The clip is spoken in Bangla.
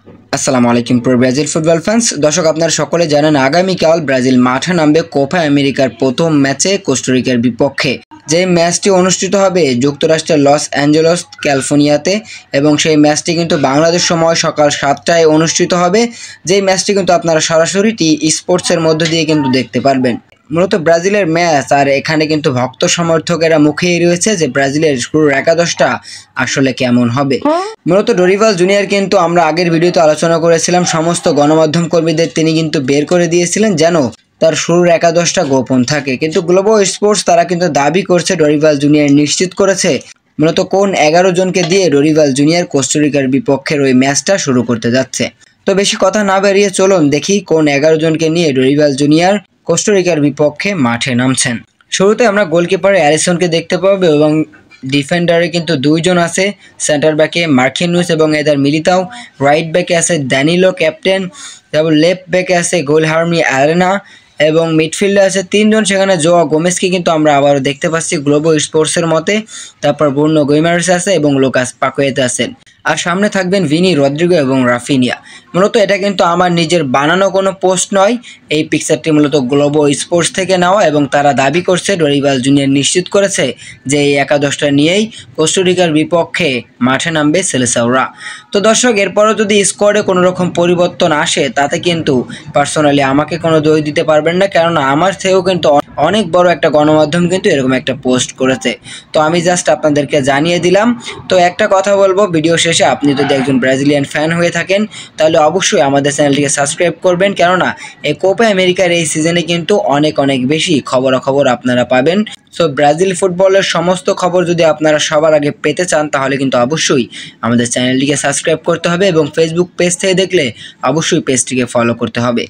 আসসালামু আলাইকুম প্রো ব্রাজিল ফুটবল ফ্যান্স। দর্শক, আপনারা সকলে জানেন আগামীকাল ব্রাজিল মাঠে নামবে কোপা আমেরিকার প্রথম ম্যাচে কোস্টারিকার বিপক্ষে। যে ম্যাচটি অনুষ্ঠিত হবে যুক্তরাষ্ট্রের লস অ্যাঞ্জেলস ক্যালিফোর্নিয়াতে, এবং সেই ম্যাচটি কিন্তু বাংলাদেশ সময় সকাল 7টায় অনুষ্ঠিত হবে। যেই ম্যাচটি কিন্তু আপনারা সরাসরি স্পোর্টসের মধ্য দিয়ে কিন্তু দেখতে পারবেন। মূলত ব্রাজিলের ম্যাচ, আর এখানে কিন্তু ভক্ত সমর্থকেরা মুখেই রয়েছে যে ব্রাজিলের শুরুর একাদশটা আসলে কেমন হবে। মূলত ডরিভাল জুনিয়র কিন্তু আমরা আগের ভিডিওতে আলোচনা করেছিলাম, সমস্ত গণমাধ্যম কর্মীদের তিনি কিন্তু বের করে দিয়েছিলেন যেন তার শুরুর একাদশটা গোপন থাকে। কিন্তু গ্লোবাল স্পোর্টস তারা কিন্তু দাবি করছে ডরিভাল জুনিয়র নিশ্চিত করেছে মূলত কোন 11 জনকে দিয়ে ডরিভাল জুনিয়র কোস্টারিকার বিপক্ষের ওই ম্যাচটা শুরু করতে যাচ্ছে। তো বেশি কথা না বেরিয়ে চলুন দেখি কোন 11 জনকে নিয়ে ডরিভাল জুনিয়র কোস্টারিকার বিপক্ষে মাঠে নামছেন। শুরুতে আমরা গোলকিপারে অ্যালিসনকে দেখতে পাবো, এবং ডিফেন্ডারে কিন্তু দুইজন আছে। সেন্টার ব্যাকে মার্কিনুস এবং এদার মিলিতাও, রাইট ব্যাকে আছে ড্যানিলো ক্যাপ্টেন, তারপর লেফট ব্যাকে আছে গুইলহার্মি আরেনা, এবং মিডফিল্ডে আছে তিনজন, সেখানে জোয়া গোমেজকে কিন্তু আমরা আবারও দেখতে পাচ্ছি গ্লোবাল স্পোর্টসের মতে। তারপর ব্রুনো গুইমারেস আছে এবং লুকাস পাকুয়েতে আছেন। আর সামনে থাকবেন ভিনি, রদ্রিগো এবং রাফিনিয়া। মূলত এটা কিন্তু আমার নিজের বানানো কোনো পোস্ট নয়, এই পিকচারটি মূলত গ্লোবাল স্পোর্টস থেকে নেওয়া, এবং তারা দাবি করছে ডরিভাল জুনিয়র নিশ্চিত করেছে যে এই একাদশটা নিয়েই কোস্টারিকার বিপক্ষে মাঠে নামবে সেলেসাওরা। তো দর্শক, এরপরও যদি স্কোয়াডে কোনো রকম পরিবর্তন আসে তাতে কিন্তু পার্সোনালি আমাকে কোনো দোষ দিতে পারবেন না, কেননা আমার থেকেও কিন্তু অনেক বড় একটা গণমাধ্যম কিন্তু এরকম একটা পোস্ট করেছে। তো আমি জাস্ট আপনাদেরকে জানিয়ে দিলাম। তো একটা কথা বলবো ভিডিও শেষে, আপনি যদি একজন ব্রাজিলিয়ান ফ্যান হয়ে থাকেন তাহলে অবশ্যই আমাদের চ্যানেলটিকে সাবস্ক্রাইব করবেন, কেননা এই কোপা আমেরিকার এই সিজনে কিন্তু অনেক বেশি খবরাখবর আপনারা পাবেন। সো ব্রাজিল ফুটবলের সমস্ত খবর যদি আপনারা সবার আগে পেতে চান তাহলে কিন্তু অবশ্যই আমাদের চ্যানেলটিকে সাবস্ক্রাইব করতে হবে, এবং ফেসবুক পেজ থেকে দেখলে অবশ্যই পেজটিকে ফলো করতে হবে।